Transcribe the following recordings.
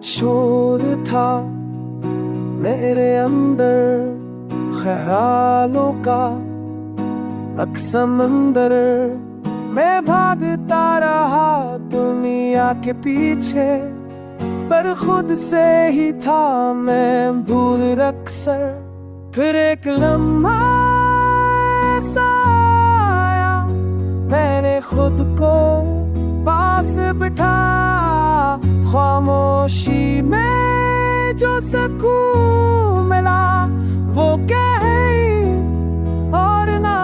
शोर था मेरे अंदर, ख्यालों का एक समंदर। मैं भागता रहा दुनिया के पीछे, पर खुद से ही था मैं दूर अक्सर। फिर एक लम्हा ऐसा आया, मैंने खुद को पास बिठाया। खामोशी में जो सुकून मिला, वो कहीं और ना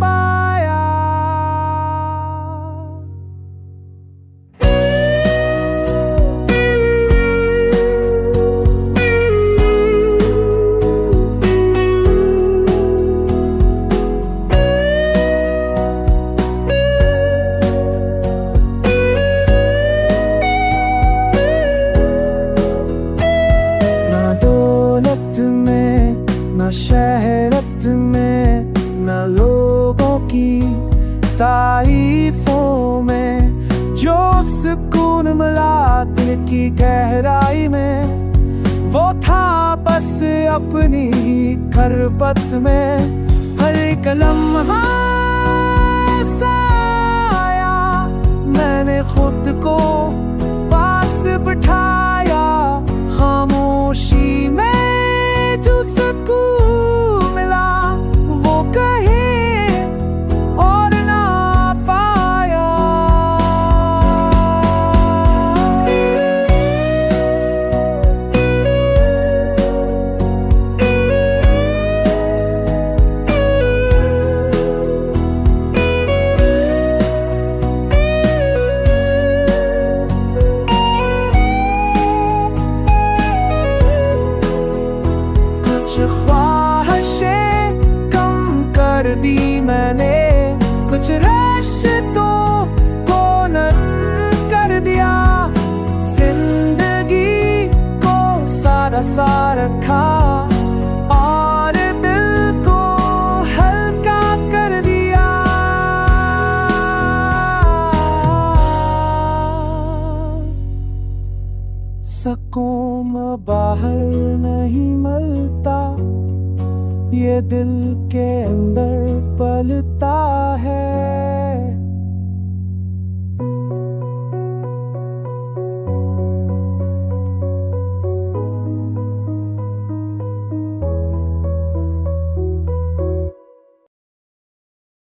पाया। न शहरत में, न लोगों की तारीफों में, जो सुकून मिला दिल की गहराई में, वो था बस अपनी ही खरबत में। हर एक लम्हा ऐसा आया, मैंने खुद को पास बिठाया। खामोशी में जो सुकून मिला, वो कहीं और ना पाया। ख्वाहिशें कम कर दी मैंने, कुछ रिश्तों को नरम कर दिया। जिंदगी को सादा सा रखा और दिल को हल्का कर दिया। सुकून बाहर नहीं मिलता, ये दिल के अंदर पलता है।